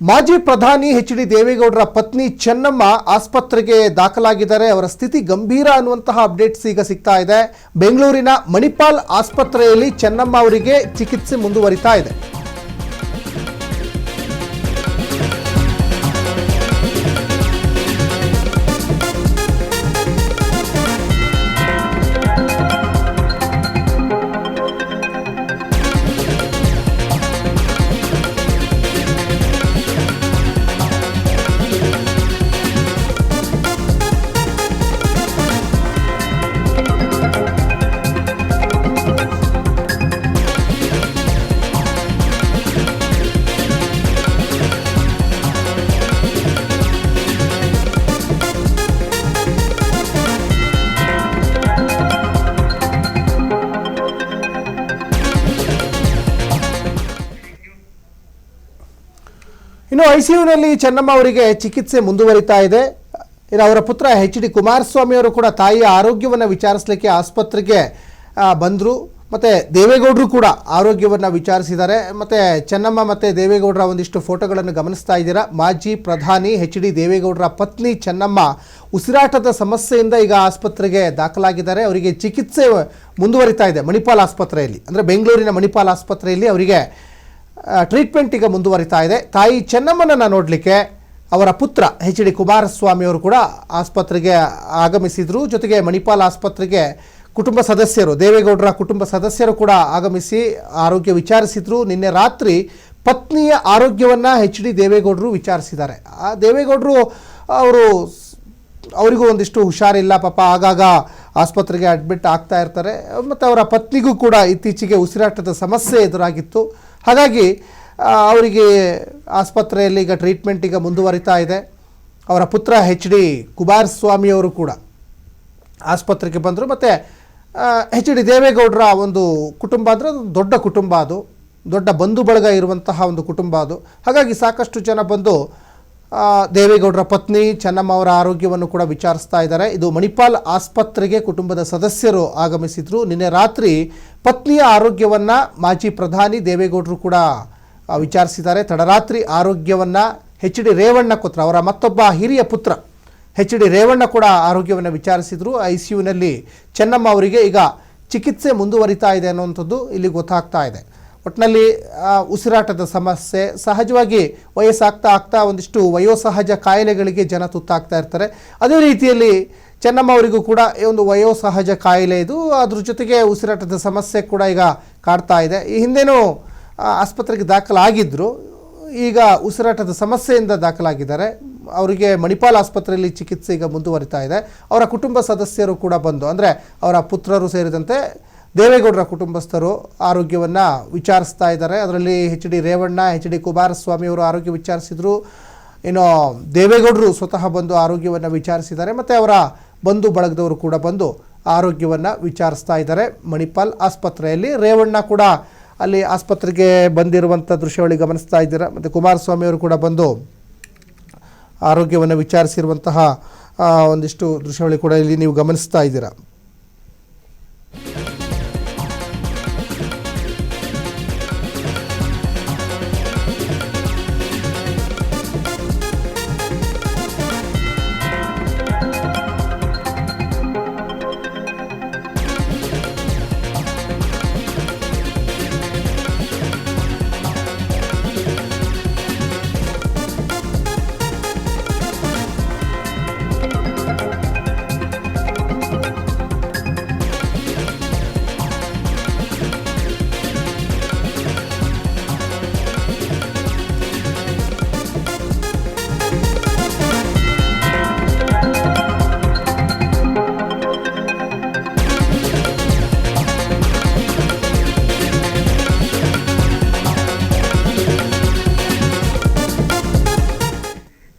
ಮಾಜಿ ಪ್ರಧಾನಿ ಎಚ್.ಡಿ. ದೇವೇಗೌಡರ ಪತ್ನಿ ಚೆನ್ನಮ್ಮ ಆಸ್ಪತ್ರೆಗೆ ದಾಖಲಾಗಿದ್ದಾರೆ. ಅವರ ಸ್ಥಿತಿ ಗಂಭೀರ ಅನ್ನುವಂತಹ ಅಪ್ಡೇಟ್ಸ್ ಈಗ ಸಿಗ್ತಾ ಇದೆ. ಬೆಂಗಳೂರಿನ ಮಣಿಪಾಲ್ ಆಸ್ಪತ್ರೆಯಲ್ಲಿ ಚೆನ್ನಮ್ಮ ಅವರಿಗೆ ಚಿಕಿತ್ಸೆ ಮುಂದುವರಿತಾ ಇದೆ. ಇನ್ನು ಐಸಿಯುನಲ್ಲಿ ಚೆನ್ನಮ್ಮ ಅವರಿಗೆ ಚಿಕಿತ್ಸೆ ಮುಂದುವರಿತಾ ಇದೆ. ಇನ್ನು ಅವರ ಪುತ್ರ ಎಚ್.ಡಿ. ಕುಮಾರಸ್ವಾಮಿ ಅವರು ಕೂಡ ತಾಯಿಯ ಆರೋಗ್ಯವನ್ನು ವಿಚಾರಿಸಲಿಕ್ಕೆ ಆಸ್ಪತ್ರೆಗೆ ಬಂದರು. ಮತ್ತು ದೇವೇಗೌಡರು ಕೂಡ ಆರೋಗ್ಯವನ್ನು ವಿಚಾರಿಸಿದ್ದಾರೆ. ಮತ್ತು ಚೆನ್ನಮ್ಮ ಮತ್ತು ದೇವೇಗೌಡರ ಒಂದಿಷ್ಟು ಫೋಟೋಗಳನ್ನು ಗಮನಿಸ್ತಾ ಇದ್ದೀರಾ. ಮಾಜಿ ಪ್ರಧಾನಿ ಎಚ್.ಡಿ. ದೇವೇಗೌಡರ ಪತ್ನಿ ಚೆನ್ನಮ್ಮ ಉಸಿರಾಟದ ಸಮಸ್ಯೆಯಿಂದ ಈಗ ಆಸ್ಪತ್ರೆಗೆ ದಾಖಲಾಗಿದ್ದಾರೆ. ಅವರಿಗೆ ಚಿಕಿತ್ಸೆ ಮುಂದುವರಿತಾ ಇದೆ ಮಣಿಪಾಲ್ ಆಸ್ಪತ್ರೆಯಲ್ಲಿ, ಅಂದರೆ ಬೆಂಗಳೂರಿನ ಮಣಿಪಾಲ್ ಆಸ್ಪತ್ರೆಯಲ್ಲಿ ಅವರಿಗೆ ಟ್ರೀಟ್ಮೆಂಟ್ ಈಗ ಮುಂದುವರಿತಾ ಇದೆ. ತಾಯಿ ಚೆನ್ನಮ್ಮನನ್ನು ನೋಡಲಿಕ್ಕೆ ಅವರ ಪುತ್ರ ಎಚ್.ಡಿ. ಕುಮಾರಸ್ವಾಮಿ ಅವರು ಕೂಡ ಆಸ್ಪತ್ರೆಗೆ ಆಗಮಿಸಿದರು. ಜೊತೆಗೆ ಮಣಿಪಾಲ್ ಆಸ್ಪತ್ರೆಗೆ ಕುಟುಂಬ ಸದಸ್ಯರು, ದೇವೇಗೌಡರ ಕುಟುಂಬ ಸದಸ್ಯರು ಕೂಡ ಆಗಮಿಸಿ ಆರೋಗ್ಯ ವಿಚಾರಿಸಿದರು. ನಿನ್ನೆ ರಾತ್ರಿ ಪತ್ನಿಯ ಆರೋಗ್ಯವನ್ನು ಎಚ್.ಡಿ. ದೇವೇಗೌಡರು ವಿಚಾರಿಸಿದ್ದಾರೆ. ಆ ದೇವೇಗೌಡರು ಅವರಿಗೂ ಒಂದಿಷ್ಟು ಹುಷಾರಿಲ್ಲ, ಪಾಪ ಆಗಾಗ ಆಸ್ಪತ್ರೆಗೆ ಅಡ್ಮಿಟ್ ಆಗ್ತಾ ಇರ್ತಾರೆ. ಮತ್ತು ಅವರ ಪತ್ನಿಗೂ ಕೂಡ ಇತ್ತೀಚೆಗೆ ಉಸಿರಾಟದ ಸಮಸ್ಯೆ ಎದುರಾಗಿತ್ತು. ಹಾಗಾಗಿ ಅವರಿಗೆ ಆಸ್ಪತ್ರೆಯಲ್ಲಿ ಈಗ ಟ್ರೀಟ್ಮೆಂಟ್ ಈಗ ಮುಂದುವರಿತಾ ಇದೆ. ಅವರ ಪುತ್ರ ಎಚ್.ಡಿ. ಕುಮಾರಸ್ವಾಮಿ ಅವರು ಕೂಡ ಆಸ್ಪತ್ರೆಗೆ ಬಂದರು. ಮತ್ತು ಎಚ್.ಡಿ. ದೇವೇಗೌಡರ ಒಂದು ಕುಟುಂಬ ಅಂದರೆ ದೊಡ್ಡ ಕುಟುಂಬ, ಅದು ದೊಡ್ಡ ಬಂಧು ಬಳಗ ಇರುವಂತಹ ಒಂದು ಕುಟುಂಬ ಅದು. ಹಾಗಾಗಿ ಸಾಕಷ್ಟು ಜನ ಬಂದು ದೇವೇಗೌಡರ ಪತ್ನಿ ಚೆನ್ನಮ್ಮ ಅವರ ಆರೋಗ್ಯವನ್ನು ಕೂಡ ವಿಚಾರಿಸ್ತಾ ಇದ್ದಾರೆ. ಇದು ಮಣಿಪಾಲ್ ಆಸ್ಪತ್ರೆಗೆ ಕುಟುಂಬದ ಸದಸ್ಯರು ಆಗಮಿಸಿದರು. ನಿನ್ನೆ ರಾತ್ರಿ ಪತ್ನಿಯ ಆರೋಗ್ಯವನ್ನು ಮಾಜಿ ಪ್ರಧಾನಿ ದೇವೇಗೌಡರು ಕೂಡ ವಿಚಾರಿಸಿದ್ದಾರೆ. ತಡರಾತ್ರಿ ಆರೋಗ್ಯವನ್ನು ಎಚ್.ಡಿ. ರೇವಣ್ಣ ಪುತ್ರ, ಅವರ ಮತ್ತೊಬ್ಬ ಹಿರಿಯ ಪುತ್ರ ಎಚ್.ಡಿ. ರೇವಣ್ಣ ಕೂಡ ಆರೋಗ್ಯವನ್ನು ವಿಚಾರಿಸಿದರು. ಐಸಿಯುನಲ್ಲಿ ಚೆನ್ನಮ್ಮ ಅವರಿಗೆ ಈಗ ಚಿಕಿತ್ಸೆ ಮುಂದುವರಿತಾ ಇದೆ ಅನ್ನುವಂಥದ್ದು ಇಲ್ಲಿ ಗೊತ್ತಾಗ್ತಾ ಇದೆ. ಒಟ್ಟಿನಲ್ಲಿ ಉಸಿರಾಟದ ಸಮಸ್ಯೆ, ಸಹಜವಾಗಿ ವಯಸ್ಸಾಗ್ತಾ ಒಂದಿಷ್ಟು ವಯೋಸಹಜ ಕಾಯಿಲೆಗಳಿಗೆ ಜನ ತುತ್ತಾಗ್ತಾ ಇರ್ತಾರೆ. ಅದೇ ರೀತಿಯಲ್ಲಿ ಚೆನ್ನಮ್ಮ ಅವರಿಗೂ ಕೂಡ ಒಂದು ವಯೋಸಹಜ ಕಾಯಿಲೆ ಇದು, ಅದ್ರ ಜೊತೆಗೆ ಉಸಿರಾಟದ ಸಮಸ್ಯೆ ಕೂಡ ಈಗ ಕಾಡ್ತಾ ಇದೆ. ಈ ಹಿಂದೆನೂ ಆಸ್ಪತ್ರೆಗೆ ದಾಖಲಾಗಿದ್ದರು, ಈಗ ಉಸಿರಾಟದ ಸಮಸ್ಯೆಯಿಂದ ದಾಖಲಾಗಿದ್ದಾರೆ. ಅವರಿಗೆ ಮಣಿಪಾಲ್ ಆಸ್ಪತ್ರೆಯಲ್ಲಿ ಚಿಕಿತ್ಸೆ ಈಗ ಮುಂದುವರಿತಾ ಇದೆ. ಅವರ ಕುಟುಂಬ ಸದಸ್ಯರು ಕೂಡ ಬಂದು, ಅಂದರೆ ಅವರ ಪುತ್ರರು ಸೇರಿದಂತೆ ದೇವೇಗೌಡರ ಕುಟುಂಬಸ್ಥರು ಆರೋಗ್ಯವನ್ನು ವಿಚಾರಿಸ್ತಾ ಇದ್ದಾರೆ. ಅದರಲ್ಲಿ ಎಚ್.ಡಿ. ರೇವಣ್ಣ, ಎಚ್.ಡಿ. ಕುಮಾರಸ್ವಾಮಿ ಅವರು ಆರೋಗ್ಯ ವಿಚಾರಿಸಿದರು. ಇನ್ನು ದೇವೇಗೌಡರು ಸ್ವತಃ ಬಂದು ಆರೋಗ್ಯವನ್ನು ವಿಚಾರಿಸಿದ್ದಾರೆ. ಮತ್ತು ಅವರ ಬಂಧು ಬಳಗದವರು ಕೂಡ ಬಂದು ಆರೋಗ್ಯವನ್ನು ವಿಚಾರಿಸ್ತಾ ಇದ್ದಾರೆ ಮಣಿಪಾಲ್ ಆಸ್ಪತ್ರೆಯಲ್ಲಿ. ರೇವಣ್ಣ ಕೂಡ ಅಲ್ಲಿ ಆಸ್ಪತ್ರೆಗೆ ಬಂದಿರುವಂಥ ದೃಶ್ಯಾವಳಿ ಗಮನಿಸ್ತಾ ಇದ್ದೀರಾ. ಮತ್ತು ಕುಮಾರಸ್ವಾಮಿ ಅವರು ಕೂಡ ಬಂದು ಆರೋಗ್ಯವನ್ನು ವಿಚಾರಿಸಿರುವಂತಹ ಒಂದಿಷ್ಟು ದೃಶ್ಯಾವಳಿ ಕೂಡ ಇಲ್ಲಿ ನೀವು ಗಮನಿಸ್ತಾ ಇದ್ದೀರಾ.